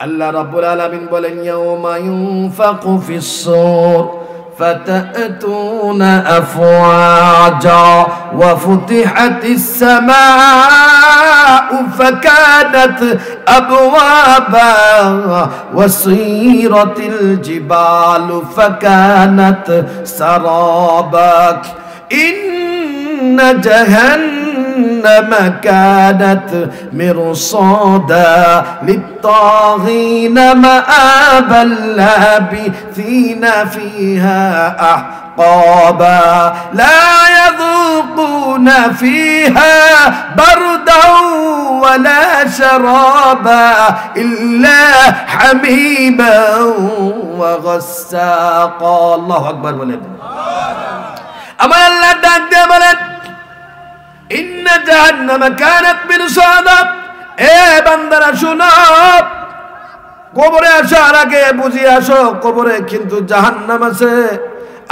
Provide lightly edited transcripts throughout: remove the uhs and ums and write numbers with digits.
আল্লাহ রাব্বুল আলামিন বলেন ইয়াউমা ইউনফাকু ফিস-সূর فتأتون أفواجا وفتحت السماء فكانت أبوابا وسيرت الجبال فكانت سرابا إن جهنم كانت مرصادا للطاغين مآبا لابثين فيها أحقابا لا يذوقون فيها بردا ولا شرابا إلا حميما وغساقا الله أكبر বলেন আমার আল্লাহ ডাক দিয়ে বলেন ইন্না জাহান্নামা কানাত মিরসাদা এ বান্দারা শুনো কবরে আসার আগে বুঝে আসো কবরে কিন্তু জাহান্নাম আছে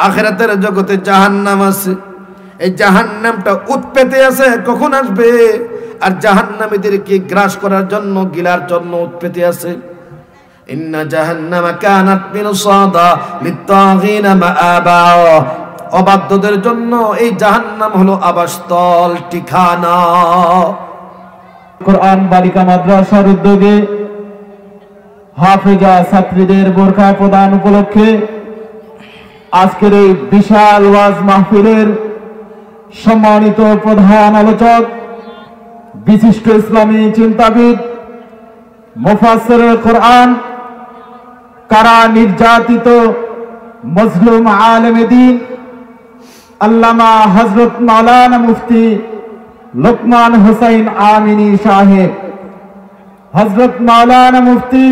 আখিরাতের জগতে জাহান্নাম আছে এই জাহান্নামটা উৎপেতে আছে কখন আসবে আর জাহান্নামীদেরকে গ্রাস করার জন্য গিলার জন্য উৎপেতে আছে ইন্না জাহান্নামা কানাত মিরসাদা লিত্তাগিনা মাআবা অবাধ্যদের জন্য এই জাহান্নাম হলো আবাসস্থল ঠিকানা কোরআন বালিকা মাদ্রাসার উদ্যোগে হাফেজা ছাত্রীদের বোরকা প্রদান উপলক্ষে আজকের এই বিশাল ওয়াজ মাহফিলের সম্মানিত প্রধান আলোচক বিশিষ্ট ইসলামী চিন্তাবিদ মুফাসসিরুল কোরআন কারা নির্যাতিত মজলুম আলেমে দ্বীন আল্লামা হযরত মাওলানা মুফতি লোকমান হোসেন আমিনী সাহেব হযরত মাওলানা মুফতি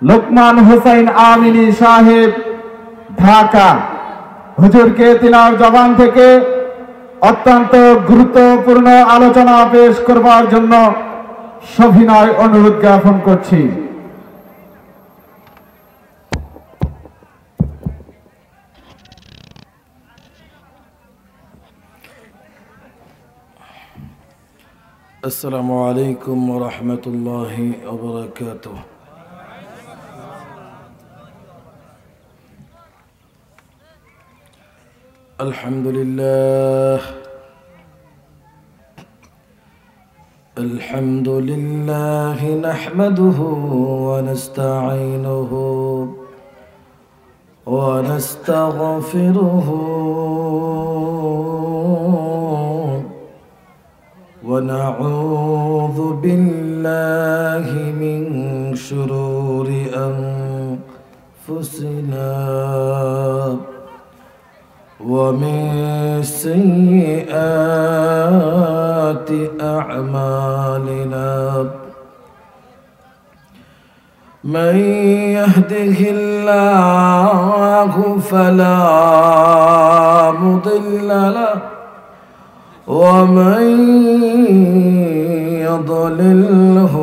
লোকমান হোসেন আমিনী সাহেব ঢাকা হুজুরকে তিনার জবান থেকে অত্যন্ত গুরুত্বপূর্ণ আলোচনা পেশ করবার জন্য সবিনয় অনুরোধ জ্ঞাপন করছি السلام عليكم ورحمة الله وبركاته الحمد لله الحمد لله نحمده ونستعينه ونستغفره ونعوذ بالله من شرور أنفسنا ومن سيئات أعمالنا من يهده الله فلا مضل له ومن يضلله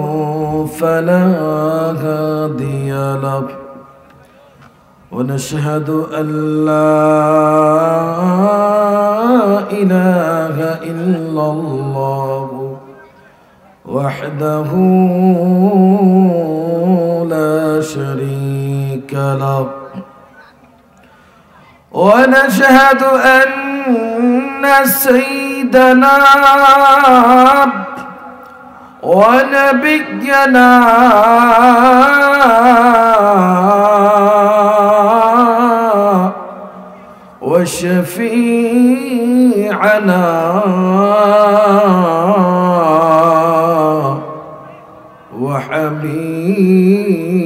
فلا هادي له ونشهد أن لا إله إلا الله وحده لا شريك له ونشهد أن سيدنا ونبينا وشفيعنا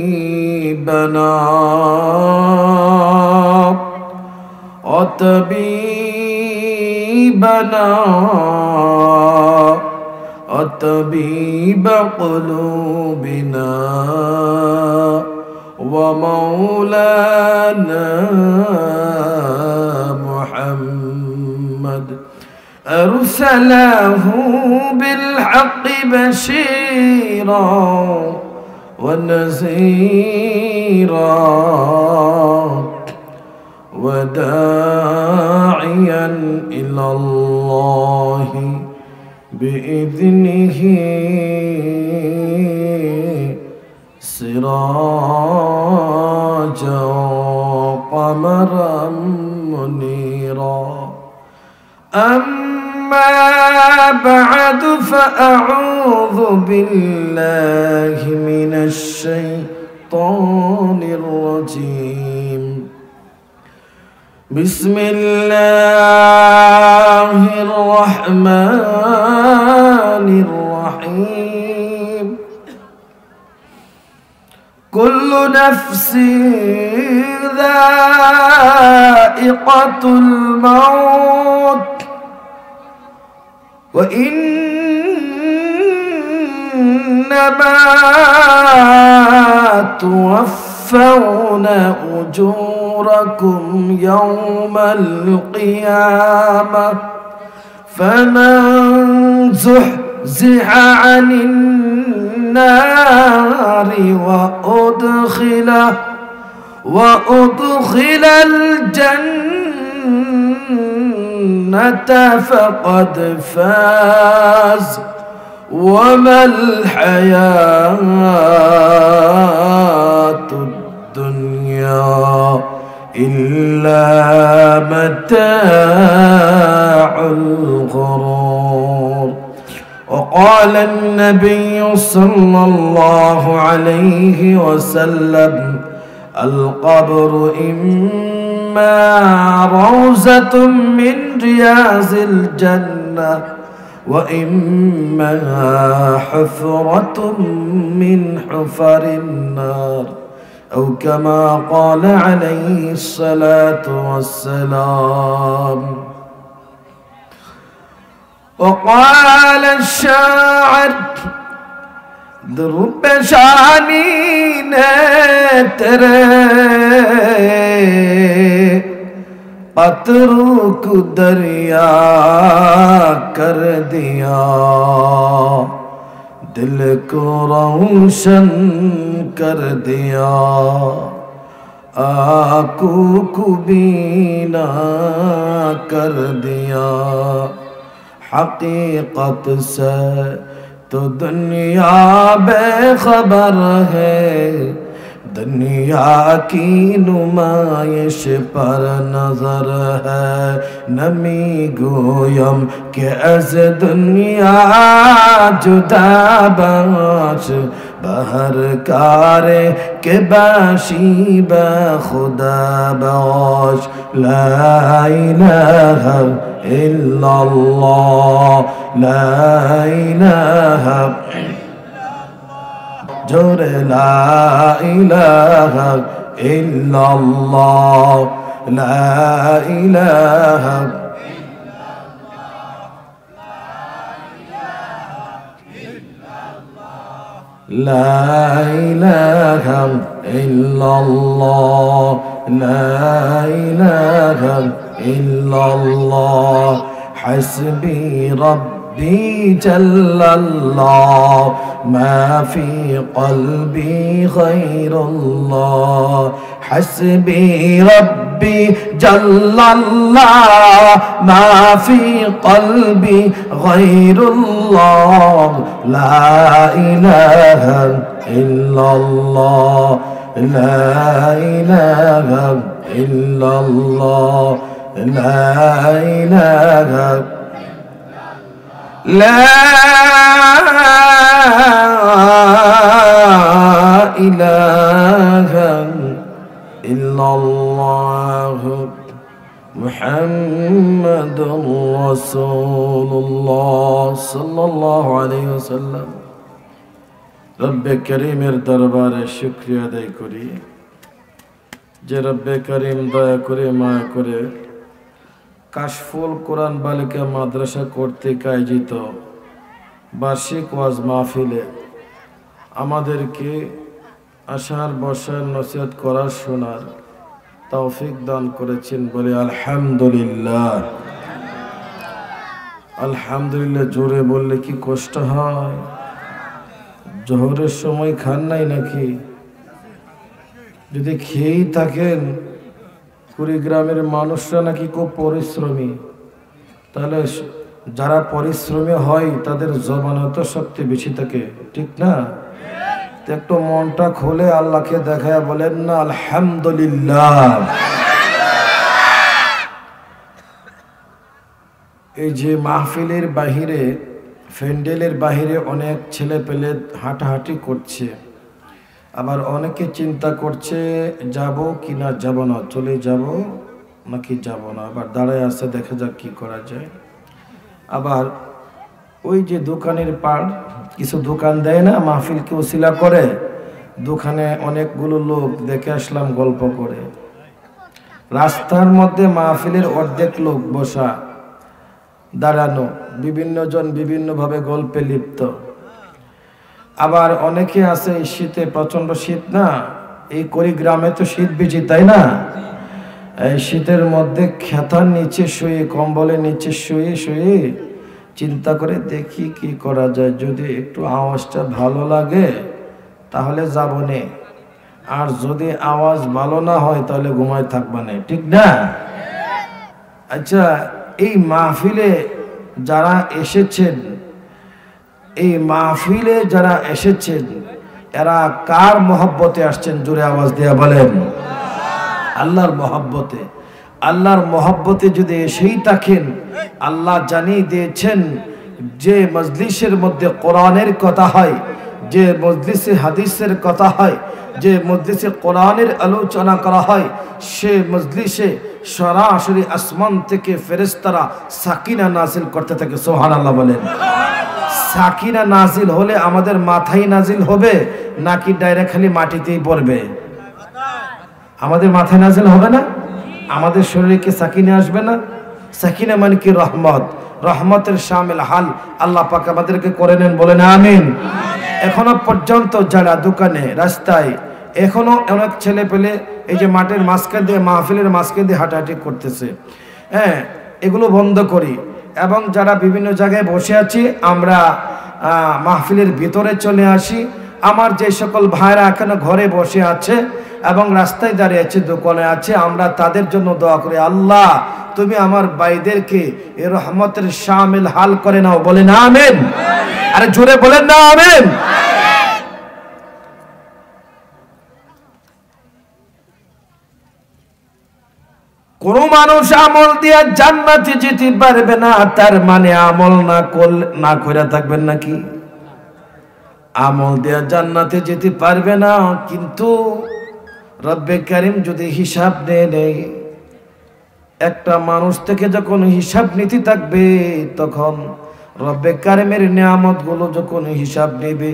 وحبيبنا وطبيبنا وطبيب قلوبنا ومولانا محمد أرسله بالحق بشيرا ونذيرا وداعيا إلى الله بإذنه سراجا وقمرا منيرا أما بعد فأعوذ بالله من الشيطان الرجيم بسم الله الرحمن الرحيم كل نفس ذائقة الموت وإنما توفون أجوركم يوم القيامة فمن زحزح عن النار وأدخل الجنة فقد فاز وما الحياة الدنيا إلا متاع الغرور وقال النبي صلى الله عليه وسلم القبر إما روضة من رياض الجنة وإما حفرة من حفر النار أو كما قال عليه الصلاة والسلام وقال الشاعر ضرب شانی نے تیرے قطروں کو دریا کر دیا دل کو روشن کر دیا آنکھوں کو بینا کر دیا حقیقت سے تو دنیا بے خبر ہے دنیا کی نمائش پر نظر ہے نمی گویم کہ از دنیا جدا باش بہر کارے کہ باشی بخدا باش لا الہ الا اللہ لا الہ جور لا الہ الا اللہ لا الہ لا إله إلا الله لا إله إلا الله حسبي ربي جل الله ما في قلبي غير الله حسبي ربي جل الله ما في قلبي غير الله لا إله إلا الله لا إله إلا الله لا إله لا إله إلا الله محمد رسول الله صلى الله عليه وسلم রব্বে করিমের দরবারে শুকরিয়া আদায় করি যে রব্বে করিম দয়া করে মায়া করে কাশফুল কোরআন বালিকা মাদ্রাসা কর্তৃক আয়োজিত বার্ষিক ওয়াজ মাহফিলে আমাদেরকে আশার বসার নসিহত করার শোনার তৌফিক দান করেছেন বলে আলহামদুলিল্লাহ। আলহামদুলিল্লাহ জোরে বললে কি কষ্ট হয়? জোহরের সময় খান নাই নাকি? যদি খেয়েই থাকেন, কুড়িগ্রামের মানুষরা নাকি খুব পরিশ্রমী, তাহলে যারা পরিশ্রমী হয় তাদের জবানত শক্তি বেশি থাকে, ঠিক না? একটু মনটা খুলে আল্লাহকে দেখায় বলেন না আলহামদুলিল্লাহ। এই যে মাহফিলের বাহিরে, প্যান্ডেলের বাহিরে অনেক ছেলে পেলে হাঁটাহাঁটি করছে, আবার অনেকে চিন্তা করছে যাব কি না যাব না, চলে যাব নাকি যাব না, আবার দাঁড়ায় আছে দেখা যাক কি করা যায়। আবার ওই যে দোকানের পাড় কিছু দোকান দেয় না মাহফিলকে ওসিলা করে, দোকানে অনেকগুলো লোক দেখে আসলাম গল্প করে। রাস্তার মধ্যে মাহফিলের অর্ধেক লোক বসা দাঁড়ানো, বিভিন্ন জন বিভিন্নভাবে গল্পে লিপ্ত। আবার অনেকে আছে এই শীতে, প্রচন্ড শীত না, এই কুড়িগ্রামে তো শীত বেশি তাই না, এই শীতের মধ্যে খেতার নিচে শুয়ে, কম্বলের নিচে শুয়ে শুয়ে চিন্তা করে দেখি কি করা যায়, যদি একটু আওয়াজটা ভালো লাগে তাহলে যাব নে, আর যদি আওয়াজ ভালো না হয় তাহলে ঘুমায় থাকবা না, ঠিক না? আচ্ছা, এই মাহফিলে যারা এসেছেন, এই মাহফিলে যারা এসেছেন এরা কার মহব্বতে আসছেন? জোরে আওয়াজ দিয়ে বলেন। আল্লাহর মহব্বতে। আল্লাহর মহব্বতে যদি এসেই থাকেন, আল্লাহ জানিয়ে দিয়েছেন যে মজলিসের মধ্যে কোরআনের কথা হয়, যে মজলিসে হাদিসের কথা হয়, যে মজলিসে কোরআনের আলোচনা করা হয়, সে মজলিসে সরাসরি আসমান থেকে ফেরেশতারা সাকিনা নাজিল করতে থাকে। সুবহানাল্লাহ বলেন। সাকিনা নাজিল হলে আমাদের মাথায় নাজিল হবে নাকি ডাইরেক্ট খালি মাটিতেই পড়বে? আমাদের মাথায় নাজিল হবে না? আমাদের শরীরে কি সাকিনা আসবে না? সাকিনা মানে কি? রহমত। রহমতের শামিল হাল আল্লাহ পাক আমাদেরকে করে নেন, বলেন আমিন। এখনো পর্যন্ত যারা দোকানে, রাস্তায়, এখনো অনেক ছেলে পেলে এই যে মাঠের মাঝখান দিয়ে, মাহফিলের মাঝখান দিয়ে হাঁটাহাঁটি করতেছে, হ্যাঁ, এগুলো বন্ধ করি। এবং যারা বিভিন্ন জায়গায় বসে আছি, আমরা মাহফিলের ভিতরে চলে আসি। আমার যে সকল ভাইরা এখনো ঘরে বসে আছে এবং রাস্তায় দাঁড়িয়ে আছে, দোকানে আছে, আমরা তাদের জন্য দোয়া করি, আল্লাহ তুমি আমার ভাইদেরকে এই রহমতের শামিল হাল করে নাও, বলেন আমিন। আরে জোরে বলেন না আমিন। কোন মানুষ আমল দিয়ে জান্নাতে যেতে পারবে না, তার মানে আমল না করে থাকবেন নাকি? আমল দিয়ে জান্নাতে যেতে পারবে না, কিন্তু রব্বে কারীম যদি হিসাব নেয়, একটা মানুষ থেকে যখন হিসাব নিতে থাকবে, তখন রব্বে কারীমের নিয়ামত গুলো যখন হিসাব নেবে,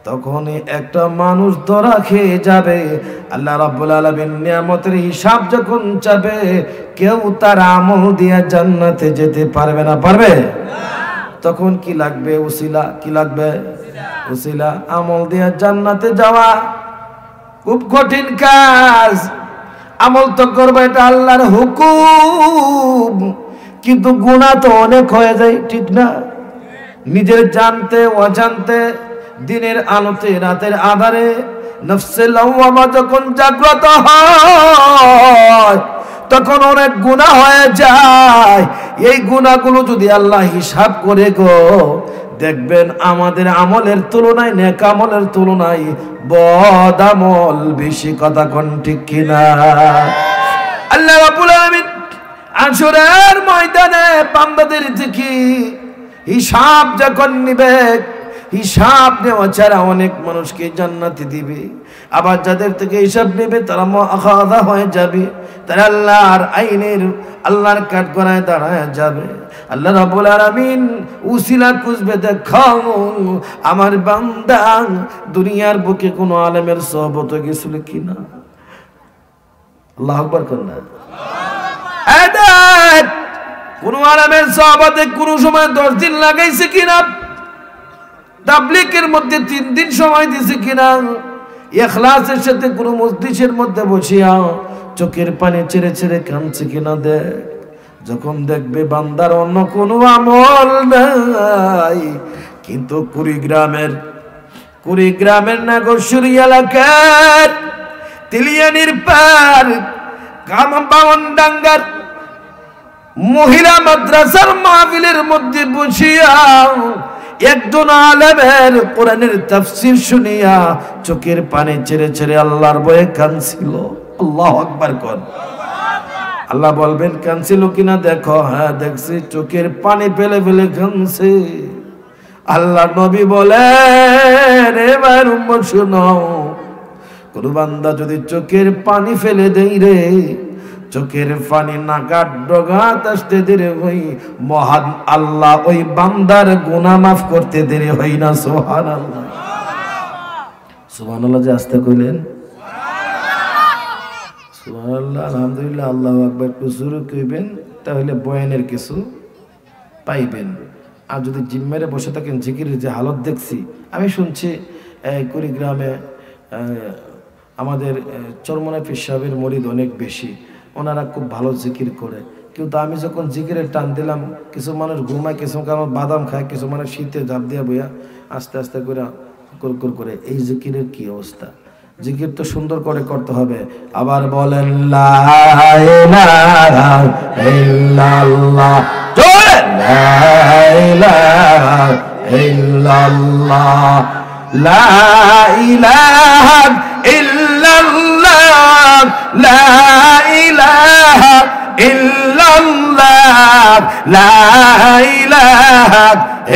তখন একটা মানুষ ধরা খেয়ে যাবে। আল্লাহ রাব্বুল আলামিন নিয়ামতের হিসাব যখন চাবে, কেউ তার আমল দিয়ে জান্নাতে যেতে পারবে না। পারবে? তখন কি লাগবে? উসিলা। কি লাগবে? উসিলা। আমল দিয়ে জান্নাতে যাওয়া খুব কঠিন কাজ। আমল তো করবে, এটা আল্লাহর হুকুম, কিন্তু গুনাহ তো অনেক হয়ে যায়, ঠিক না? নিজের জানতে অজান্তে, দিনের আলোতে, রাতের আধারে নফসে লাওয়ামা যখন জাগ্রত হয়, তখন অনেক গুনাহ হয়ে যায়। এই গুনাহগুলো যদি আল্লাহ হিসাব করে গো, দেখবেন আমাদের আমলের তুলনায়, নেক আমলের তুলনায় বদ আমল বেশি। কথা কোন ঠিক কিনা? আল্লাহ রাব্বুল আলামিন আশুরার ময়দানে বান্দাদের থেকে হিসাব যখন নিবে, হিসাব নেওয়া ছাড়া অনেক মানুষকে জান্নাতে দিবে, আবার যাদের থেকে হিসাব নেবে তারা মুআখাযা হয়ে যাবে, তারা আল্লাহর আইনের, আল্লাহর কাঠগড়ায় দাঁড়ায় যাবে। আল্লাহ রাব্বুল আলামিন উসিলা খুঁজবে, দেখাও আমার বান্দা দুনিয়ার বুকে কোনো আলেমের সোহবতে গেছিল কিনা। আল্লাহু আকবার করুন। কোন আলেমের সোহবতে কোন সময় 10 দিন লাগাইছে কিনা, তাবলীগের মধ্যে 3 দিন সময় দিছে কিনা, ইখলাসের সাথে কোন মজলিসের মধ্যে বসিয়া চোখের পানি ছেড়ে ছেড়ে কাঁদছে কিনা দেখ। যখন দেখবে বান্দার অন্য কোনো আমল নাই, কিন্তু কুড়িগ্রামের নাগরসুরি এলাকার তিলিয়ানির পার বামনডাঙ্গার মহিলা মাদ্রাসার মাহফিলের মধ্যে বসিয়া একজন আলেমের কোরআনের তাফসীর শুনিয়া চোখের পানি ছেড়ে ছেড়ে আল্লাহর ভয়ে কাঁদছিল। আল্লাহু আকবার কর। আল্লাহ বলবেন কাঁদছিল কিনা দেখো, হ্যাঁ দেখছি, চোখের পানি ফেলে ফেলে কাঁদছে। আল্লাহ নবী বলেন এবার উম্মত শুনো, কোন বান্দা যদি চোখের পানি ফেলে দেই রে, চোখের পানি নাকার ডগাত আসতে দেরি হই, মহান আল্লাহ ওই বান্দার গুনাহ মাফ করতে দেরি হই না। সুবহানাল্লাহ, সুবহানাল্লাহ যে আসতে কইলেন, সুবহানাল্লাহ, আলহামদুলিল্লাহ, আল্লাহু আকবার একটু জোরে কইবেন, তাহলে বয়ানের কিছু পাইবেন। আর যদি জিম্মেরে বসে থাকেন, জিকিরের যে হালত দেখছি আমি শুনছি কুড়িগ্রামে আমাদের চরমনাই পীর সাহেবের মরিদ অনেক বেশি, ওনারা খুব ভালো জিকির করে। কিন্তু আমি যখন জিকিরের টান দিলাম, কিছু মানুষ ঘুমায়, কিছু কারণ বাদাম খায়, কিছু মানুষ শীতে ঝাঁপ দিয়া বইয়া আস্তে আস্তে করে কুরকুর করে। এই জিকিরের কি অবস্থা? জিকির তো সুন্দর করে করতে হবে। আবার বলেন লা ইলাহা ইল্লাল্লাহ, জোরে লা ইলাহা ইল্লাল্লাহ, লা ইলাহা ইল্লাল্লাহ, লা ইলাহা ইল্লাল্লাহ, লা ইলাহা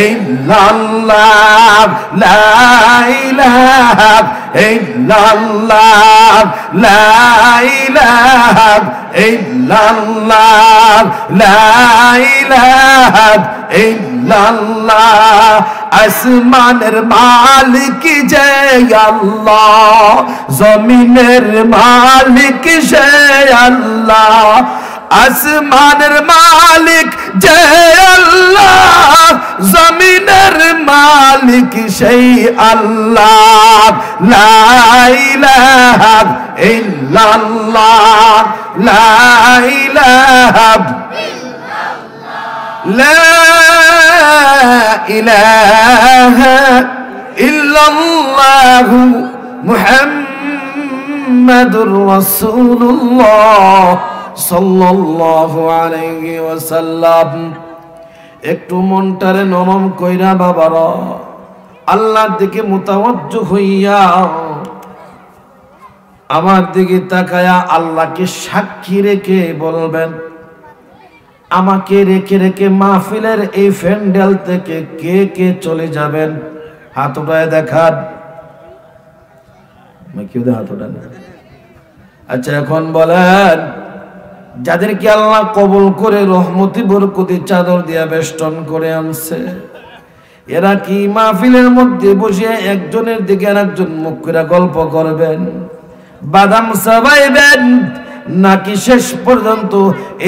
ইল্লাল্লাহ, লা ইলাহা ইল্লাল্লাহ, লা ইলাহা ইল্লাল্লাহ, লা ইলাহা ইল্লাল্লাহ। আসমানের মালিক যে আল্লাহ, জমিনের মালিক সে আল্লাহ। আসমানের মালিক যে আল্লাহ, জমিনের মালিক সেই আল্লাহ। লা ইলাহা ইল্লাল্লাহ, লা ইলাহা ইল্লাল্লাহ, লা ইলাহা ইল্লাল্লাহ মুহাম্মাদুর রাসূলুল্লাহ সাল্লাল্লাহু আলাইহি ওয়াসাল্লাম। একটু মনটারে নরম কইরা বাবারা আল্লাহর দিকে মুতাওয়াজ্জু হইয়া আমার দিকে তাকায়া আল্লাহকে সাক্ষী রেখে বলবেন, আমাকে রেখে রেখে মাহফিলের এই প্যান্ডেল থেকে কে কে চলে যাবেন? হাত উঠায় দেখান। কেউ হাত উঠান। আচ্ছা, এখন বলেন, যাদেরকে আল্লাহ কবুল করে রহমতি বরকতি চাদর দিয়া বেষ্টন করে আনছে, এরা কি মাহফিলের মধ্যে বসে একজনের দিকে আরেকজন মুখ করে গল্প করবেন, বাদাম চাবাইবেন, নাকি শেষ পর্যন্ত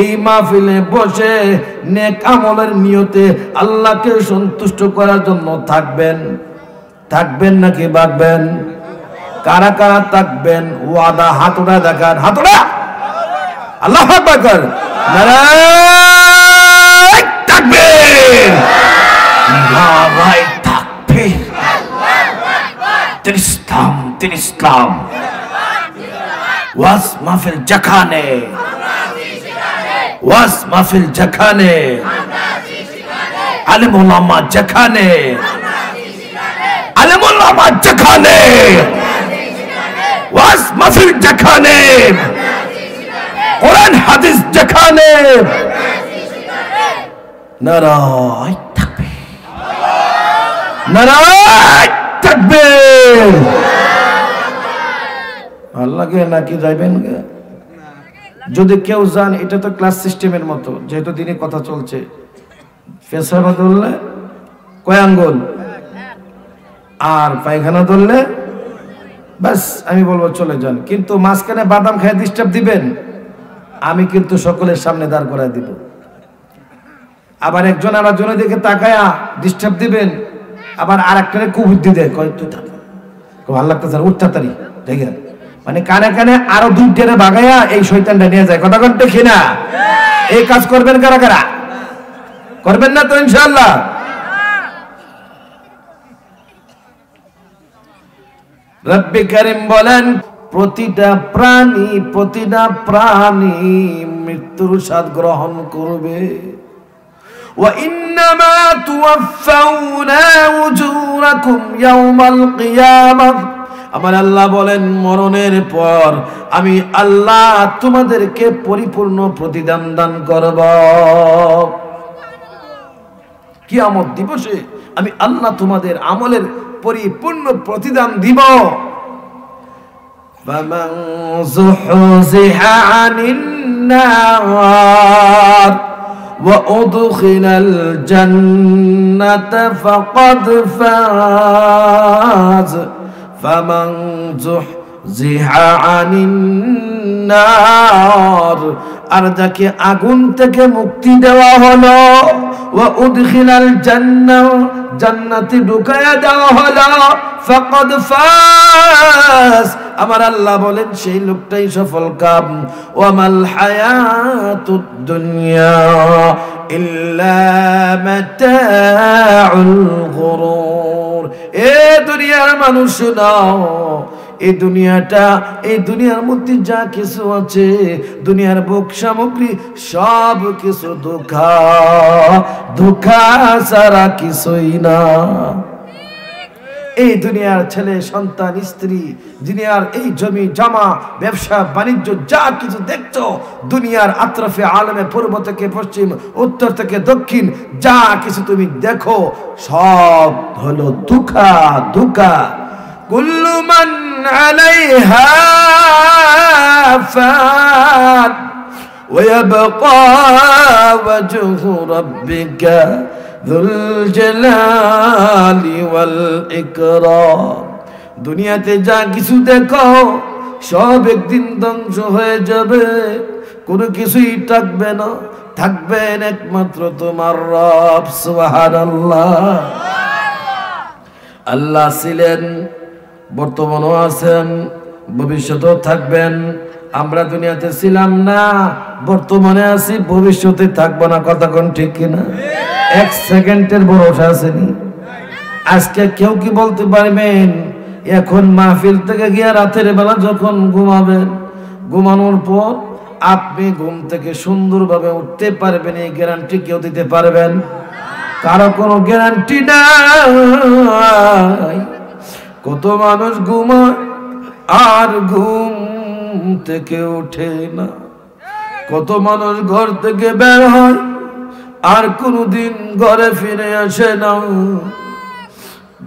এই মাহফিলে বসে নেক আমলের নিয়তে আল্লাহকে সন্তুষ্ট করার জন্য থাকবেন? থাকবেন নাকি ভাগবেন? কারা কারা থাকবেন? ওয়াদা হাত উঠা দেখান, হাত উঠা। আল্লাহু আকবার, নারায়ে তাকবীর, নারায়ে তাকবীর। তিনি ইসলাম ওয়াজ মাহফিল যেখানে, ওয়াজ মাহফিল যেখানে, আলেম ওলামা যেখানে, আলেম ওলামা যেখানে, ওয়াজ মাহফিল যেখানে, কোরআন হাদিস যেখানে, নারায়ে তাকবীর, নারায়ে তাকবীর। আল্লাহকে নাকি যাইবেন? যদি কেউ যান, এটা তো ক্লাস সিস্টেমের মতো, যেহেতু দিনের কথা চলছে। পেশাবা ধরলে কয় আঙ্গুল, আর পায়খানা ধরলে বাস, আমি বলবো চলে যান। কিন্তু মাঝখানে বাদাম খায় ডিস্টার্ব দিবেন, আমি কিন্তু সকলের সামনে দাঁড় করায় দিব। আবার একজন আরেকজনের দিকে তাকায়া ডিস্টার্ব দিবেন, আবার আর একটারে কুবুদ্ধি দেয়, কয় তুই আল্লাহ উঠতে তারি দেখে, মানে কানে কানে আরো দুইটারে বাগাইয়া এই শয়তানটা নিয়ে যায়। কথা কন্টে কিনা? এই কাজ করবেন কারা কারা? করবেন না তো ইনশাআল্লাহ? রব্বি কারীম বলেন, প্রতিটা প্রাণী মৃত্যুর স্বাদ গ্রহণ করবে। وإنما توفون أجوركم يوم القيامة আমার আল্লাহ বলেন মরণের পর আমি আল্লাহ তোমাদেরকে পরিপূর্ণ প্রতিদান দান করব কিয়ামত দিবসে আমি আল্লাহ তোমাদের আমলের পরিপূর্ণ প্রতিদান দিব فمن زحزح عن النار وأدخل الجنة فقد فاز فمن زحزح عن النار আর যাকে আগুন থেকে মুক্তি দেওয়া হলো ওয়া উদখিলাল জান্নাহ জান্নাতে ঢুকায়া দেওয়া হলো ফাকাদ ফাজ আমার আল্লাহ বলেন সেই লোকটাই সফল কাম ওয়া মাল হায়াতুদ দুনিয়া ইল্লা মাতাউল গুরুর এ দুনিয়ার মানুষ নাও এই দুনিয়ার মধ্যে যা কিছু আছে দুনিয়ার ভোগ সামগ্রী সব কিছু ধোঁকা ছাড়া কিছুই না এই দুনিয়ার ছেলে সন্তান স্ত্রী দুনিয়ার এই জমি জমা ব্যবসা বাণিজ্য যা কিছু দেখছো দুনিয়ার আতরফে আলমে পূর্ব থেকে পশ্চিম উত্তর থেকে দক্ষিণ যা কিছু তুমি দেখো সব হলো ধোঁকা কুল্লু মান আলাইহা ফান ওয়া ইয়াবকা ওয়াজহু রাব্বিকা যুল জালালি ওয়াল ইকরাম দুনিয়াতে যা কিছু দেখো সব একদিন ধ্বংস হয়ে যাবে কোনো কিছুই থাকবে না থাকবেন একমাত্র তোমার রব সুবহানাল্লাহ আল্লাহ ছিলেন বর্তমানও আছেন ভবিষ্যতেও থাকবেন আমরা দুনিয়াতে ছিলাম না বর্তমানে আছি ভবিষ্যতে থাকবো না কথা কোন ঠিক কিনা এক সেকেন্ডের ভরসা আসেনি আজকে কেউ কি বলতে পারবেন এখন মাহফিল থেকে গিয়ে রাতের বেলা যখন ঘুমাবেন ঘুমানোর পর আপনি ঘুম থেকে সুন্দরভাবে উঠতে পারবেন এই গ্যারান্টি কেউ দিতে পারবেন কারো কোনো গ্যারান্টি নাই কত মানুষ ঘুমায় আর ঘুম থেকে ওঠে না কত মানুষ ঘর থেকে বের হয় আর কোনদিন ঘরে ফিরে আসে না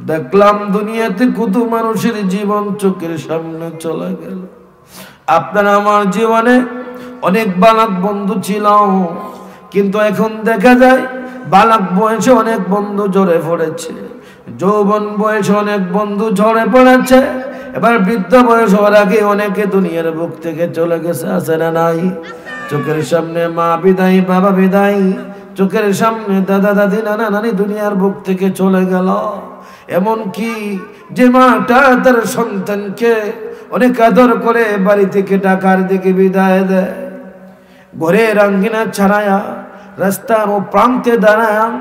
দেখলাম দুনিয়াতে কত মানুষের জীবন চোখের সামনে চলে গেল আপনার আমার জীবনে অনেক বালক বন্ধু ছিল কিন্তু এখন দেখা যায় বালক বয়সে অনেক বন্ধু ঝরে পড়েছে যৌবন বয়সে অনেক বন্ধু ঝরে পড়েছে এবার বৃদ্ধ বয়স হওয়ার আগে অনেকে দুনিয়ার বুক থেকে চলে গেছে আছে না নাই চোখের সামনে মা বিদায় বাবা বিদায় চোখের সামনে দাদা দাদি নানা নানি দুনিয়ার বুক থেকে চলে গেল এমন কি যে মাটা তার সন্তানকে অনেক আদর করে বাড়ি থেকে ঢাকার দিকে বিদায় দেয় ঘরের আঙ্গিনা ছাড়ায়া রাস্তার ও প্রান্তে দাঁড়ায়া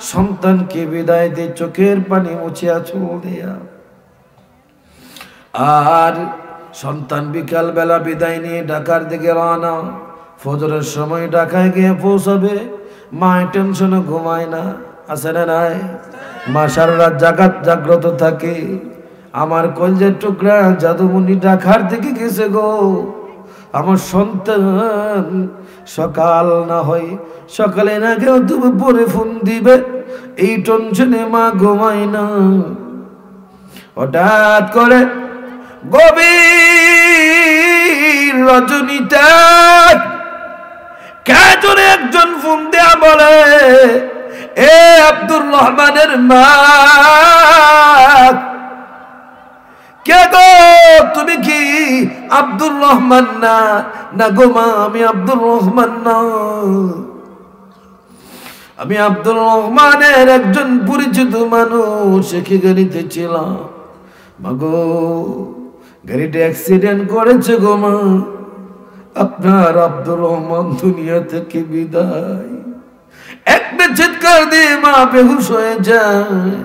সন্তানকে বিদায় দিয়ে চোখের পানি মুছিয়া চুল দিয়া আর সন্তান বিকাল বেলা বিদায় নিয়ে ঢাকার দিকে রওনা ফজরের সময় ঢাকায় গিয়ে পৌঁছাবে মা টেনশনে ঘুমায় না আছে না নাই মা সারা রাত জাগ্রত থাকে আমার কলজের টুকরা জাদুমণি ঢাকার দিকে গেছে গো আমার সন্তান সকাল না হয় সকালে না কেউ তুমি পরে ফোন দিবে এই টেনশনে মা ঘুমায় না হঠাৎ করে গভীর রজনীটা কেজনে একজন ফোন দেয়া বলে এ আব্দুর রহমানের মা কে গো তুমি কি আব্দুর রহমান না না গো মা আমি আব্দুর রহমান না আমি আব্দুর রহমানের একজন পরিচিত মানুষ কি গাড়িতে ছিলাম মাগো গাড়িটা অ্যাক্সিডেন্ট করেছে গো মা আপনার আব্দুর রহমান দুনিয়া থেকে বিদায় একটা চিৎকার দিয়ে মা বেহুশ হয়ে যায়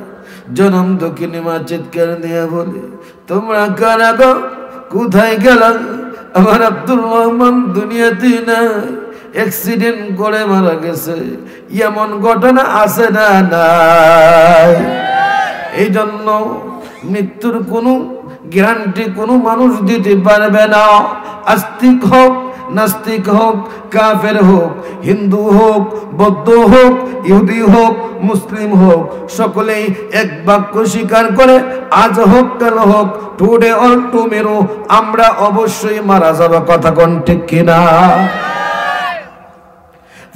জনম দক্ষিণে মা চিৎকার দিয়ে বলে তোমরা কারা গো কোথায় গেল আমার আব্দুর রহমান দুনিয়াতে নাই অ্যাক্সিডেন্ট করে মারা গেছে, এমন ঘটনা আছে না নাই? এই জন্য মৃত্যুর কোনো গ্যারান্টি কোনো মানুষ দিতে পারবে না। আস্তিক হোক, নাস্তিক হোক, কাফের হোক, হিন্দু হোক, বৌদ্ধ হোক, ইহুদি হোক, মুসলিম হোক, সকলেই এক বাক্য স্বীকার করে আজ হোক কাল হোক, টুডে অর টুমেরো, আমরা অবশ্যই মারা যাব। কথা কোন ঠিক কিনা?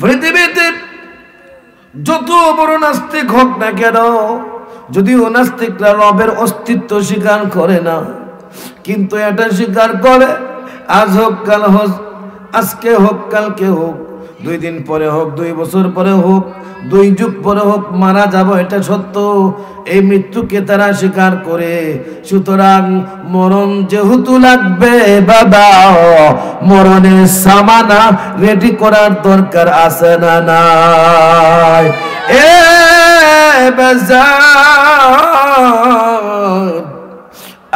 পৃথিবীতে যত বড় নাস্তিক হোক না কেন, যদিও নাস্তিকরা রবের অস্তিত্ব স্বীকার করে না, কিন্তু এটা স্বীকার করে আজ হোক কাল হোক, আজকে হোক কালকে হোক, 2 দিন পরে হোক, 2 বছর পরে হোক, 2 যুগ পরে হোক, মারা যাব, এটা সত্য। এই মৃত্যুকে তারা স্বীকার করে। সুতরাং মরণ যেহেতু লাগবে বাবা, মরণের সামানা রেডি করার দরকার আছে না নাই? এ বাজার,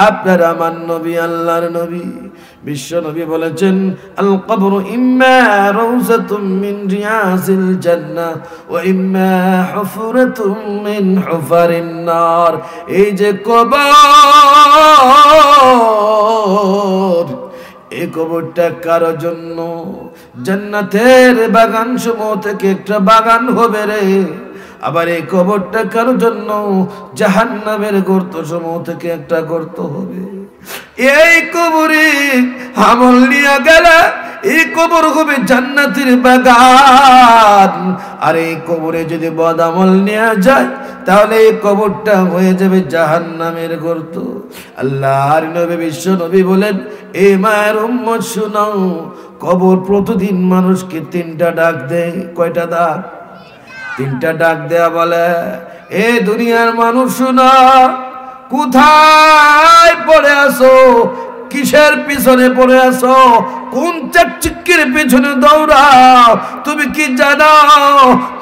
আপনার আমার নবী, আল্লাহর নবী, বিশ্ব নবী বলেছেন, আল কবরু ইম্মা রাউযাতুম মিন রিয়াসিল জান্নাহ ওয়া ইম্মা হুফরাতুম মিন হুফারিন নার। এই যে কবর, এই কবরটা কারো জন্য জান্নাতের বাগান সমূহ থেকে একটা বাগান হবে রে। আবার এই কবরটা কারো জন্য জাহান্নামের গর্ত সমূহ থেকে একটা গর্ত হবে। এই কবরে আমল নিয়ে গেলে এই কবর হবে জান্নাতের বাগান, আর এই কবরে যদি বদ আমল নিয়ে যায় তাহলে এই কবরটা হয়ে যাবে জাহান্নামের গর্ত। আল্লাহর নবী বিশ্ব নবী বলেন, এ মায়ের উম্মত শুনাও, কবর প্রতিদিন মানুষকে 3টা ডাক দেয়। কয়টা ডাক? 3টা ডাক দেয়া বলে, এ দুনিয়ার মানুষ শুনো, কোথায় পড়ে আসো? কিসের পিছনে পড়ে আসো? কোন চাকচিক্কির পিছনে দৌড়াও? তুমি কি জানো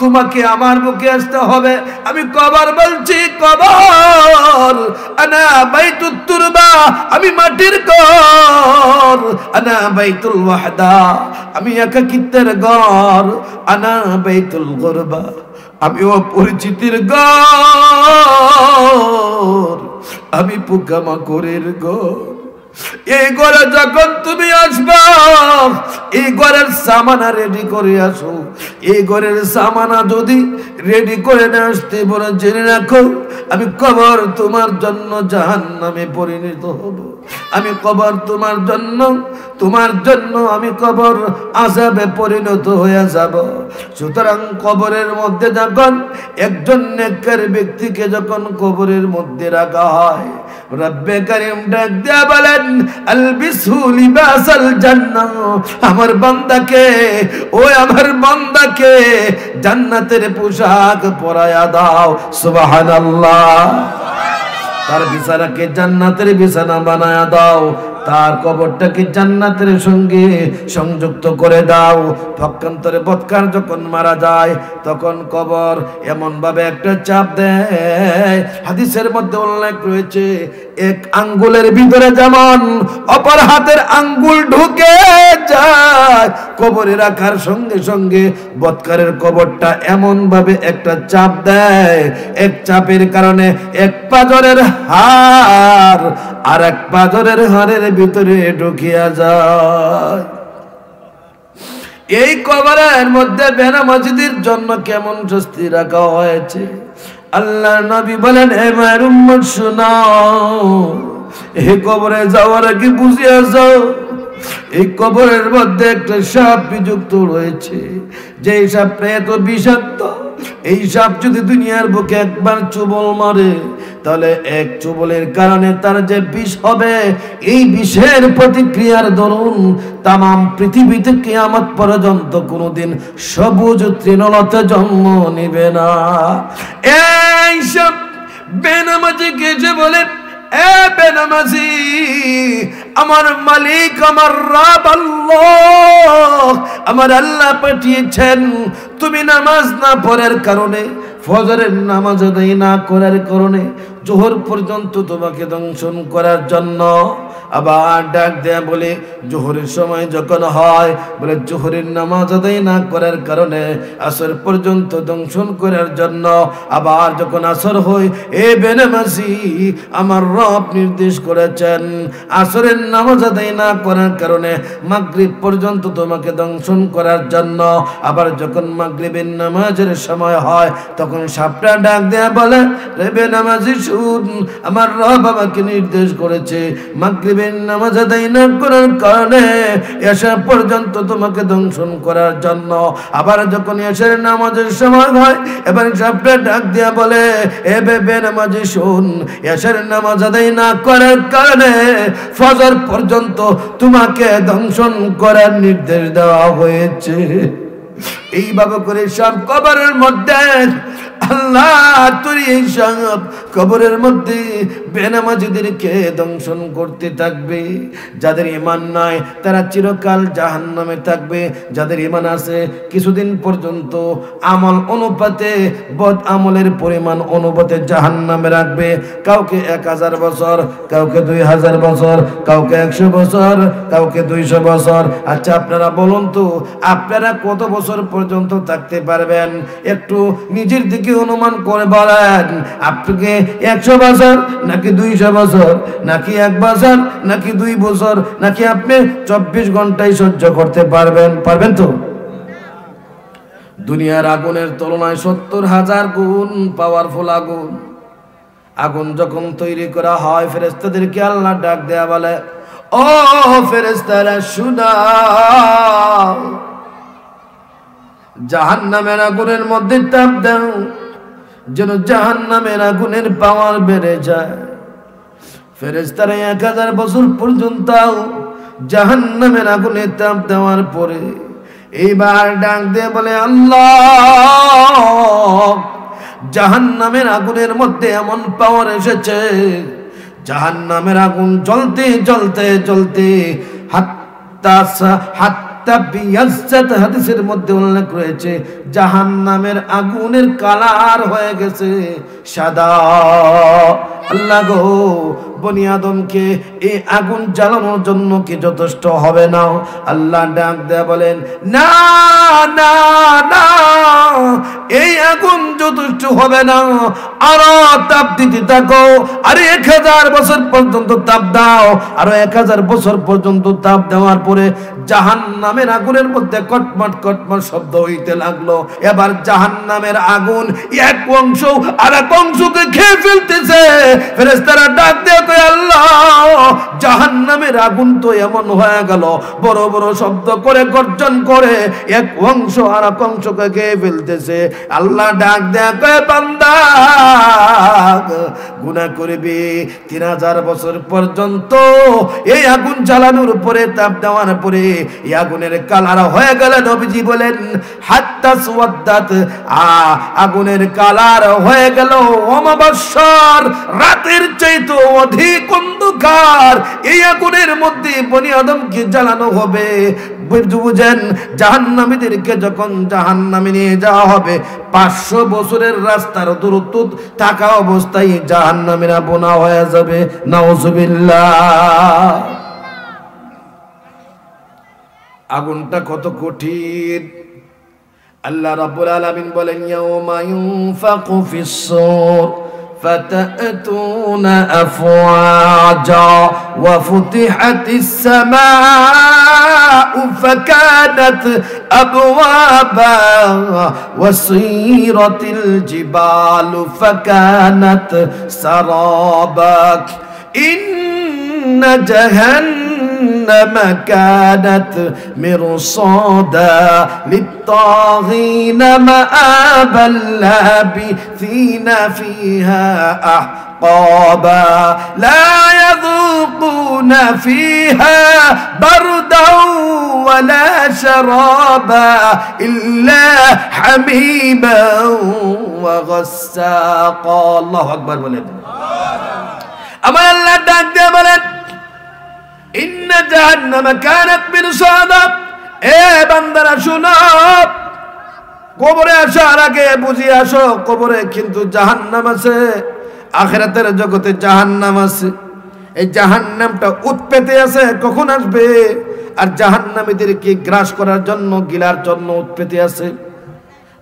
তোমাকে আমার বুকে আসতে হবে? আমি কবর বলছি, কবর। আনা বাইতুত তুরবা, আমি মাটির ঘর। আনা বাইতুল ওয়াহদা, আমি একাকিত্বের ঘর। আনা বাইতুল গুরবা, আমি অপরিচিতির ঘর, আমি পোকামাকড়ের ঘর। এই ঘরে যখন তুমি আসবা, এই ঘরের সামানা রেডি করে আসো। এই ঘরের সামানা যদি রেডি করে না আসতে বলে জেনে রাখো, আমি কবর তোমার জন্য জাহান্নামে পরিণত হব। আমি কবর তোমার জন্য আমি কবর আযাবে পরিণত হয়ে যাব। সুতরাং কবরের মধ্যে যখন একজন নেককার ব্যক্তিকে যখন কবরের মধ্যে রাখা হয়, রব্বে কারীম ডাক দিয়া বলেন, আলবিসহু লিবাসাল জান্নাহ, আমার বান্দাকে, ওই আমার বান্দাকে জান্নাতের পোশাক পরায়া দাও। সুবহানাল্লাহ। তার বিছানাকে জান্নাতের বিছানা বানায়া দাও, তার কবরটাকে জান্নাতের সঙ্গে সংযুক্ত করে দাও। পক্ষান্তরে বৎকার যখন মারা যায় তখন কবর এমন ভাবে একটা চাপ দেয়, হাদিসের মধ্যে উল্লেখ রয়েছে, এক আঙ্গুলের ভিতরে যেমন অপর হাতের আঙ্গুল ঢুকে যায়, কবরে রাখার সঙ্গে সঙ্গে বৎকারের কবরটা এমন ভাবে একটা চাপ দেয়, এক চাপের কারণে এক পাজরের হাড় আর এক পাজরের হাড়ের ভিতরে ঢুকিয়া যায়। এই কবরের মধ্যে বেনামাজিদের জন্য কেমন শাস্তি রাখা হয়েছে। আল্লাহর নবী বলেন, হে মায়ের উম্মত শুনাও, এই কবরে যাওয়ার আগে বুঝিয়া যাও, এই কবরের মধ্যে একটা সাপ বিযুক্ত রয়েছে, যে সাপটা এত বিষাক্ত, এই সাপ যদি দুনিয়ার বুকে একবার চুবল মারে তাহলে এক চুবলের কারণে তার যে বিষ হবে, এই বিষের প্রতিক্রিয়ার দরুন তামাম পৃথিবীতে কিয়ামত পর্যন্ত কোনোদিন সবুজ তৃণলতা জন্ম নেবে না। এই সব বেনামাজিকে যে বলে, এ বেনামাজি, আমার মালিক, আমার রব আল্লাহ, আমার আল্লাহ পাঠিয়েছেন, তুমি নামাজ না পড়ার কারণে, ফজরের নামাজ আদায় না করার কারণে জোহর পর্যন্ত তোমাকে দংশন করার জন্য। আবার ডাক দেয়া বলে জোহরের সময় যখন হয় বলে জোহরের নামাজ আদায় না করার কারণে আসর পর্যন্ত দংশন করার জন্য। আবার যখন আসর হয় এ বেনামাজি আমার রব নির্দেশ করেছেন আসরের নামাজ আদায় না করার কারণে মাগরিব পর্যন্ত তোমাকে দংশন করার জন্য। আবার যখন মাগরিবের নামাজের সময় হয় তখন সাপটা ডাক দেয়া বলে রে বেনামাজি শুন, আমার রব আমাকে নির্দেশ করেছে মাগরিবের নামাজ আদায় না করার কারণে এশা পর্যন্ত তোমাকে দংশন করার জন্য। আবার যখন এশার নামাজের সময় হয় এবার সাপটা ডাক দেয়া বলে এ বেনামাজি শুন, এশার নামাজ আদায় না করার কারণে ফজর পর্যন্ত তোমাকে দংশন করার নির্দেশ দেওয়া হয়েছে। এইভাবে করে সব কবরের মধ্যে আল্লাহ তুই এই সব কবরের মধ্যে বেনামাজিদেরকে দংশন করতে থাকবে। যাদের ঈমান নাই তারা চিরকাল জাহান্নামে থাকবে, যাদের ঈমান আছে কিছুদিন পর্যন্ত আমল অনুপাতে বদ আমলের পরিমাণ অনুপাতে জাহান্নামে রাখবে। কাউকে 1000 বছর, কাউকে 2000 বছর, কাউকে 100 বছর, কাউকে 200 বছর। আচ্ছা আপনারা বলুন তো আপনারা কত বছর পর্যন্ত থাকতে পারবেন? একটু নিজের দিকে অনুমান করে বলেন, আপনাকে 100 বছর নাকি 200 বছর নাকি 1 বছর নাকি 2 বছর নাকি আপনি 24 ঘন্টায় সহ্য করতে পারবেন? পারবেন তো? দুনিয়ার আগুনের তুলনায় 70,000 গুণ পাওয়ারফুল আগুন। আগুন যখন তৈরি করা হয় ফেরেশতাদেরকে আল্লাহ ডাক দেয়া বলে ও ফেরেশতারা শুনাও, জাহান্নামের আগুনের মধ্যে তাপ দাও যেন জাহান্নামের আগুনের পাওয়ার বেড়ে যায়। ফেরেশতারা 1000 বছর পর্যন্ত জাহান্নামের আগুনে তাপ দেওয়ার পরে এইবার ডাক দিয়ে বলে আল্লাহ জাহান্নামের আগুনের মধ্যে এমন পাওয়ার এসেছে, জাহান্নামের আগুন জ্বলতে জ্বলতে জ্বলতে হাদিসের মধ্যে উল্লেখ রয়েছে জাহান্নামের আগুনের কালার হয়ে গেছে সাদা। আল্লাহ গো বনি আদমকে এই আগুন জ্বালানোর জন্য কি যথেষ্ট হবে না? আল্লাহ ডাক দেয়া বলেন না না না, এই আগুন যথেষ্ট হবে না, আরো তাপ দিতে থাকো। আরে 1000 বছর পর্যন্ত তাপ দাও, আরো 1000 বছর পর্যন্ত তাপ দেওয়ার পরে জাহান্নামের আগুনের মধ্যে কটমট কটমট শব্দ হইতে লাগলো। এবার জাহান্নামের আগুন এক অংশ আর এক অংশকে খেয়ে ফেলতেছে। ফেরেশতারা ডাক দিয়ে কয় আল্লাহ জাহান্নামের আগুন তো এমন হয়ে গেল বড় বড় শব্দ করে গর্জন করে এক অংশ আর এক অংশকে খেয়ে ফেলতেছে। আল্লাহ ডাক দেয়া কয় বান্দা গুনাহ করবি 3000 বছর পর্যন্ত এই আগুন জ্বালানোর উপরে তাপ দেওয়ার পরে এই আগুনের কালার হয়ে গেল। নবীজি বলেন হাত্তা সুওয়াদ্দাত, আগুনের কালার হয়ে গেল অমাবস্যার রাতের চাইতে অধিক অন্ধকার। এই আগুনের মধ্যে বনি আদমকে জ্বালানো হবে। বুঝেন জাহান্নামীদেরকে যখন জাহান্নামে নিয়ে যাওয়া হবে 500 বছরের রাস্তার দূরত্ব থাকা অবস্থায় জাহান্নামীরা বোনা হয়ে যাবে। নাউজুবিল্লাহ। আগুনটা কত কঠিন। আল্লাহ রাব্বুল আলামিন বলেন ইয়াউমা ইউনফাকু ফিস-সূর فتأتون أفواجا وفتحت السماء فكانت أبوابا وسيرت الجبال فكانت سرابا إن جهنم كانت مرصادا للطاغين مآبا لابثين فيها أحقابا لا يذوقون فيها بردا ولا شرابا إلا حميما وغساقا الله أكبر ولد আমার আল্লাহ ডাক দিয়ে বলেন ইন্না জাহান্নামা কানাত মিরসাদা। এ বান্দারা শুনো, কবরে আসার আগে বুঝে আসো কবরে কিন্তু জাহান্নাম আছে। আখিরাতের জগতে জাহান্নাম আছে। এই জাহান্নামটা উৎপেতে আছে, কখন আসবে? আর জাহান্নামীদেরকে গ্রাস করার জন্য, গিলার জন্য উৎপেতে আছে।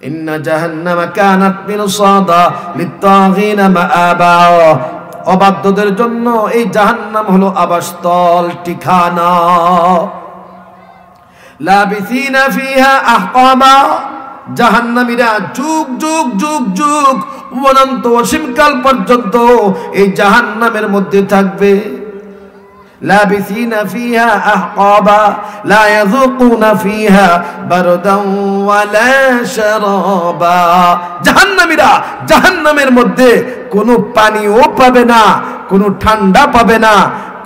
ইন্না জাহান্নামা কানাত মিরসাদা লিত্তাগিনা মাআবা। অবাধ্যদের জন্য এই জাহান্নাম হলো আবাসস্থল, ঠিকানা। লাবিসিনা ফিহা আহকাবা। জাহান্নামীরা যুগ যুগ যুগ যুগ অনন্ত অসীমকাল পর্যন্ত এই জাহান্নামের মধ্যে থাকবে। লাবিসিনা ফিহা আহকাবা লা ইয়াযুকুনা ফিহা বারদান ওয়ালা শারাবা। জাহান্নামীরা জাহান্নামের মধ্যে কোনো পানিও পাবে না, কোনো ঠান্ডা পাবে না,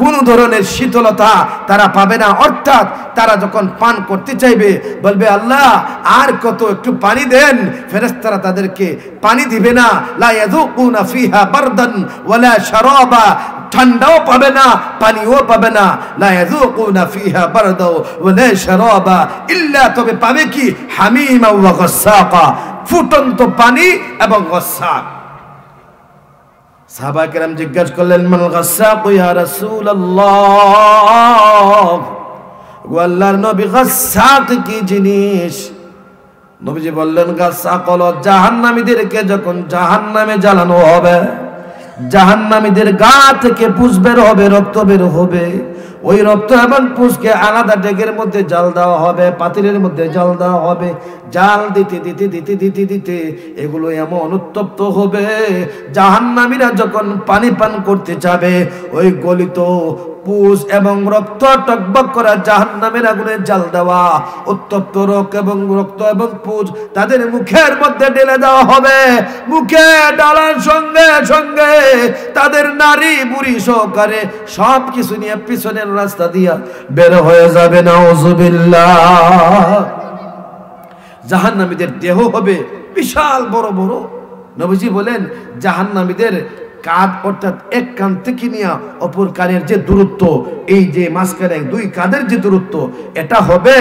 কোন ধরনের শীতলতা তারা পাবে না। অর্থাৎ তারা যখন পান করতে চাইবে বলবে আল্লাহ আর কত, একটু পানি দেন। ফেরেশতারা তাদেরকে পানি দিবে না। লা ইয়াযুকুনা ফিহা বারদান ওয়ালা শারাবা। ঠান্ডাও পাবে না, পানিও পাবে না। লা ইয়াযুকুনা ফিহা বারদাও ওয়ালা শারাবা ইল্লা, তবে পাবে কি? হামিমা ওয়া গাসসাকা, ফুটন্ত পানি এবং গাসসাক। সাহাবায়ে কেরাম জিজ্ঞাসা করলেন মান গাসসাক ইয়া রাসূলুল্লাহ, ও আল্লাহর নবী গাসসাক কি জিনিস? নবীজি বললেন গাসসাক হলো জাহান্নামীদেরকে যখন জাহান্নামে জ্বালানো হবে, জাহান্নামীদের গা থেকে পুষ বের হবে, রক্ত বের হবে। ওই রক্ত এবং পুষকে আলাদা ডেকের মধ্যে জাল দেওয়া হবে, পাতিলের মধ্যে জাল দেওয়া হবে। জাল দিতে দিতে দিতে দিতে দিতে এগুলো এমন উত্তপ্ত হবে, জাহান্নামীরা যখন পানি পান করতে যাবে ওই গলিত পুষ এবং রক্ত টকবক করা জাহান্নামের আগুনে জাল দেওয়া উত্তপ্ত রক্ত এবং পুষ তাদের মুখের মধ্যে ঢেলে দেওয়া হবে। মুখে ডালার সঙ্গে সঙ্গে তাদের নারী বুড়ি সহকারে সব কিছু নিয়ে পিছনের রাস্তা দিয়া বের হয়ে যাবে। নাউজুবিল্লাহ। জাহান্নামীদের দেহ হবে বিশাল বড় বড়। নবীজি বলেন জাহান্নামীদের কাঁধ, অর্থাৎ এক কান থেকে নিয়ে অপর কানের যে দূরত্ব, এই যে মাঝখানে দুই কাঁধের যে দূরত্ব, এটা হবে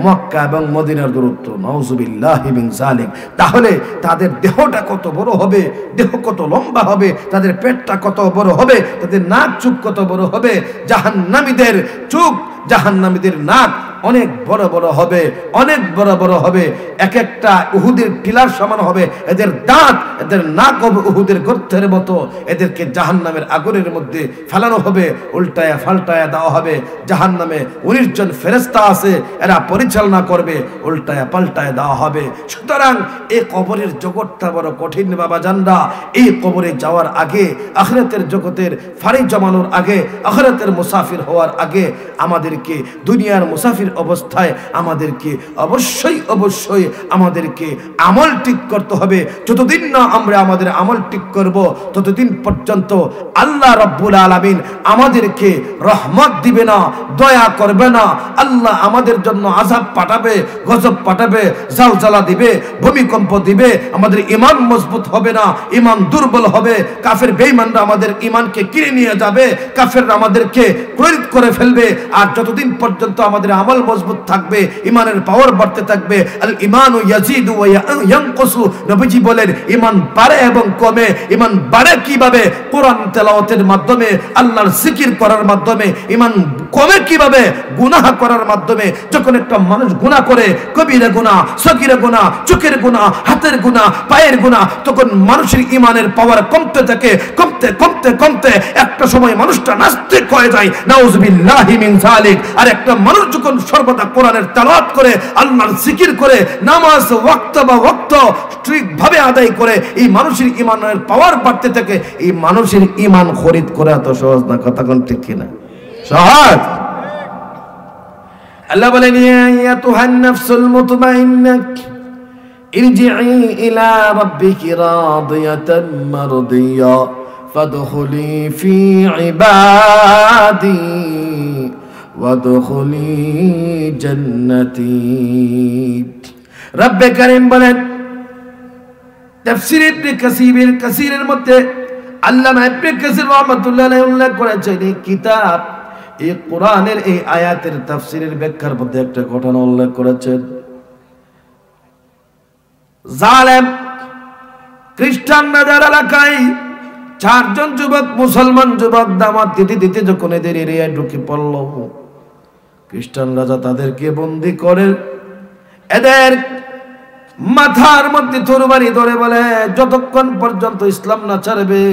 মক্কা এবং মদিনার দূরত্ব। নাউজুবিল্লাহি মিন যালিক। তাহলে তাদের দেহটা কত বড় হবে, দেহ কত লম্বা হবে, তাদের পেটটা কত বড় হবে, তাদের নাক চুপ কত বড় হবে। জাহান্নামীদের চুপ, জাহান্নামীদের নাক অনেক বড় বড় হবে, অনেক বড় বড় হবে, এক একটা উহুদের টিলার সমান হবে। এদের দাঁত, এদের নাক হবে উহুদের গর্তের মতো। এদেরকে জাহান্নামের আগুনের মধ্যে ফেলানো হবে, উল্টায়া ফাল্টায়া দেওয়া হবে। জাহান্নামে 19 জন ফেরেশতা আছে, এরা পরিচালনা করবে, উল্টায়া পাল্টায়া দেওয়া হবে। সুতরাং এই কবরের জগৎটা বড় কঠিন বাবা জানরা। এই কবরে যাওয়ার আগে, আখিরাতের জগতের ফাড়ি জমানোর আগে, আখিরাতের মুসাফির হওয়ার আগে আমাদেরকে দুনিয়ার মুসাফির অবস্থায় আমাদেরকে অবশ্যই অবশ্যই আমাদেরকে আমল ঠিক করতে হবে। যতদিন না আমরা আমাদের আমল ঠিক করব ততদিন পর্যন্ত আল্লাহ রাব্বুল আলামিন আমাদেরকে রহমত দিবে না, দয়া করবে না। আল্লাহ আমাদের জন্য আযাব পাঠাবে, গজব পাঠাবে, জালজালা দিবে, ভূমিকম্প দিবে। আমাদের ঈমান মজবুত হবে না, ঈমান দুর্বল হবে। কাফের বেঈমানরা আমাদের ঈমানকে কিনে নিয়ে যাবে, কাফেররা আমাদেরকে প্রেরিত করে ফেলবে। আর যতদিন পর্যন্ত আমাদের আমল মজবুত থাকবে, ঈমানের পাওয়ার বাড়তে থাকবে। আল ঈমানু ইয়াজিদু ওয়া ইয়ানকুসু। নবীজি বলেন ঈমান বাড়ে এবং কমে। ঈমান বাড়ে কিভাবে? কোরআন তেলাওয়াতের মাধ্যমে, আল্লাহর জিকির করার মাধ্যমে। ঈমান কমে কিভাবে? গুনাহ করার মাধ্যমে। যখন একটা মানুষ গুনাহ করে, কবিরা গুনাহ, সগীরা গুনাহ, চোখের গুনাহ, হাতের গুনাহ, পায়ের গুনাহ, তখন মানুষের ঈমানের পাওয়ার কমতে থাকে, কমতে কমতে কমতে একটা সময় মানুষটা নাস্তিক হয়ে যায়। নাউজুবিল্লাহি মিন যালিক। আর একটা মানুষ যখন সর্বদা কোরআনের তেলাওয়াত করে, আল্লাহর জিকির করে, নামাজ ওয়াক্ত বা ওয়াক্ত ঠিকভাবে আদায় করে, এই মানুষের ঈমানের পাওয়ার বাড়তে থাকে। এই মানুষের ঈমান খরিদ করা এত সহজ না, কথা কোন ঠিক কিনা? সহজ। আল্লাহ বলেন ইয়া আইয়াতুহান নাফসুল মুতমাইন্নাহ ইরজিই ইলা রাব্বিকি রাদিয়াতান মারদিয়া ফাদখুলি ফি ইবাদি ওয়াদখুলি জান্নাতি। রব্বে কারীম বলেন, তাফসীর ইবনে কাসীরের মধ্যে আল্লামা ইবনে কাসীর রাহমাতুল্লাহ আলাইহি উল্লেখ করেছেন এই কিতাব, এই কোরআনের এই আয়াতের তাফসীরের ব্যাখ্যার মধ্যে একটা ঘটনা উল্লেখ করেছেন। জালেম খ্রিস্টানরা যারা এলাকায় চারজন যুবক মুসলমান যুবক দাওয়াত দিতে দিতে যখন এদের এরিয়ায় ঢুকে পড়ল, খ্রিস্টান রাজা তাদেরকে বন্দী করে এদের মাথার মধ্যে তরবারি ধরে বলে, যতক্ষণ পর্যন্ত ইসলাম না ছাড়বে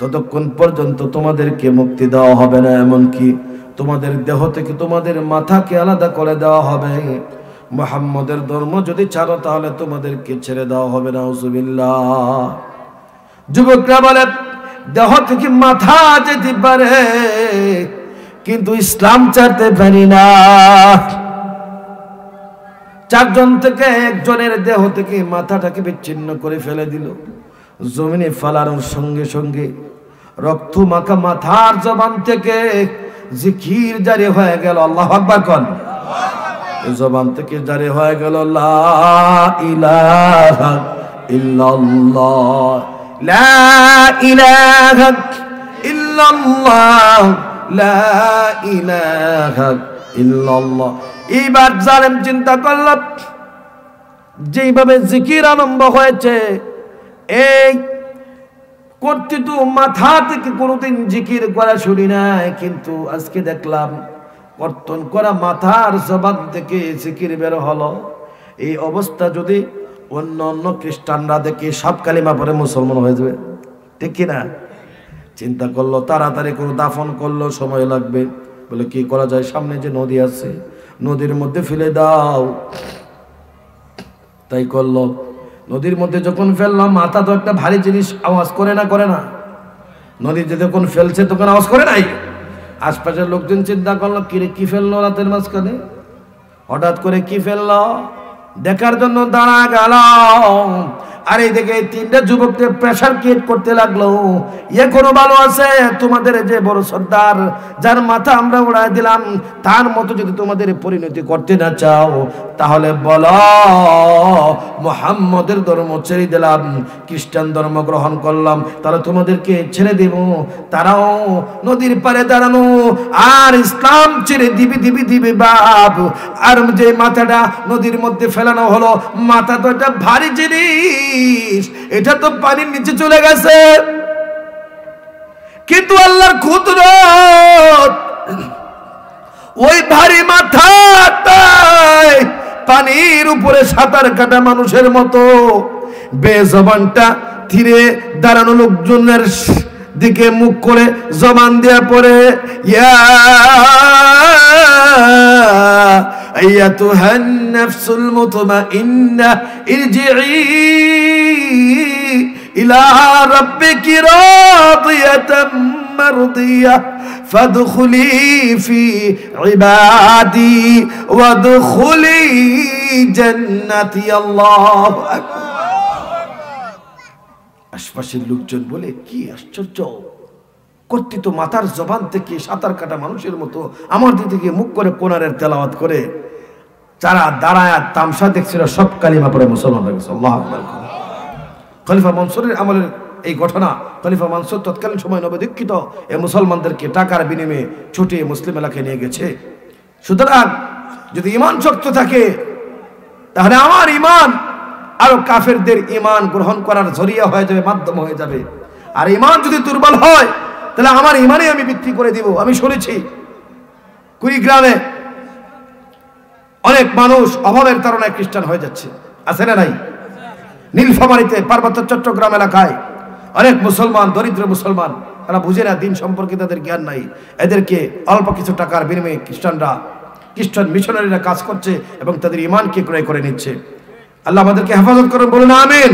ততক্ষণ পর্যন্ত তোমাদেরকে মুক্তি দেওয়া হবে না, এমনকি তোমাদের দেহ থেকে তোমাদের মাথাকে আলাদা করে দেওয়া হবে। মুহাম্মদের ধর্ম যদি ছাড়ো তাহলে তোমাদেরকে ছেড়ে দেওয়া হবে না। নাউজুবিল্লাহ। যুবকরা বলে, দেহ থেকে মাথা যেতে পারে কিন্তু ইসলাম ছাড়তে পারি না। চারজন থেকে একজনের দেহ থেকে মাথাটাকে বিচ্ছিন্ন করে ফেলে দিল। জমিনে ফেলানোর সঙ্গে সঙ্গে রক্ত মাখা মাথার জবান থেকে জিকির জারি হয়ে গেল। আল্লাহু আকবার কোন জবান থেকে জারি হয়ে গেল, লা ইলাহা ইল্লাল্লাহ, লা ইলাহা ইল্লাল্লাহ, লা ইলাহা ইল্লাল্লাহ। এইবার জালেম চিন্তা করল, যেইভাবে জিকির আরম্ভ হয়েছে এই করতে তো মাথা থেকে কোনোদিন জিকির করা শুনি নাই, কিন্তু আজকে দেখলাম কর্তন করা মাথার জবান থেকে জিকির বের হলো। এই অবস্থা যদি অন্য অন্য খ্রিস্টানরা দেখে সব কালিমা পরে মুসলমান হয়ে যাবে, ঠিক কিনা? চিন্তা করলো, তাড়াতাড়ি কোনো দাফন করলো, সময় লাগবে। বলে কি করা যায়, সামনে যে নদী আছে নদীর মধ্যে ফেলে দাও। তাই করলো। নদীর মধ্যে যখন ফেললাম, মাথা তো একটা ভারী জিনিস, আওয়াজ করে না? করে না? নদীতে যখন ফেলছে তখন আওয়াজ করে নাই? আশপাশের লোকজন চিন্তা করলো, কিরে কি ফেললো রাতের মাঝখানে, হঠাৎ করে কি ফেললো, দেখার জন্য দাঁড়া গেল। আর এই দেখে তিনটা যুবককে প্রেসার ক্রিয়েট করতে লাগলো, এখনো ভালো আছে, তোমাদের যে বড় সর্দার যার মাথা আমরা উড়াই দিলাম তার মতো যদি তোমাদের পরিণতি করতে না চাও তাহলে বলো মুহাম্মদের ধর্ম ছেড়ে দিলাম, খ্রিস্টান ধর্ম গ্রহণ করলাম, তাহলে তোমাদেরকে ছেড়ে দেব। তারাও নদীর পারে দাঁড়ানো আর ইসলাম ছেড়ে দিবি বাপ। আর যে মাথাটা নদীর মধ্যে ফেলানো হলো, মাথা তো একটা ভারী জিনিস, এটা তো পানির নিচে চলে গেছে, কিন্তু আল্লাহর কুদরত ওই ভারী মাথাটাই পানির উপরে সাঁতার কাটা মানুষের মতো বেজবানটা ধীরে দাঁড়ানো লোকজনের দিকে মুখ করে জবান দেয়া পড়ে, ইয়া আইয়াতুহান নাফসুল মুতমাইন্নাহ ইরজিই ইলা রাব্বিকি রাদিয়াতাম মারদিয়াহ ফাদখুলি ফি ইবাদি ওয়াদখুলি জান্নাতি। আল্লাহু আকবার। আশপাশের লোকজন বলে, কি আশ্চর্য, কর্তৃত মাতার জবান থেকে সাঁতার কাটা মানুষের মতো আমার দিকে মুখ করে কোরআনের তেলাওয়াত করে যারা দাঁড়ায় তামসা দেখছিল সব কালিমা পড়ে মুসলমান হয়ে গেছে। আল্লাহু আকবার। খলিফা মনসুরের আমলের এই ঘটনা, খলিফা মনসুর তৎকালীন সময় নবদীক্ষিত এই মুসলমানদেরকে টাকার বিনিময়ে ছুটিয়ে মুসলিম এলাকায় নিয়ে গেছে। সুতরাং যদি ঈমান শক্ত থাকে তাহলে আমার ঈমান আরো কাফেরদের ঈমান গ্রহণ করার জরিয়া হয়ে যাবে, মাধ্যম হয়ে যাবে। আর ঈমান যদি দুর্বল হয় তাহলে আমার ঈমানই আমি বিক্রি করে দিব। আমি শুনেছি কুড়িগ্রামে অনেক মানুষ অভাবের তাড়নায় খ্রিস্টান হয়ে যাচ্ছে, আছে না নাই? নীলফামারীতে, পার্বত্য চট্টগ্রাম এলাকায় অনেক মুসলমান, দরিদ্র মুসলমান, তারা বুঝে না, দিন সম্পর্কে তাদের জ্ঞান নাই, এদেরকে অল্প কিছু টাকার বিনিময়ে খ্রিস্টান মিশনারিরা কাজ করছে এবং তাদের ঈমানকে ক্রয় করে নিচ্ছে। আল্লাহ আমাদেরকে হেফাজত করুন, বলুন আমিন।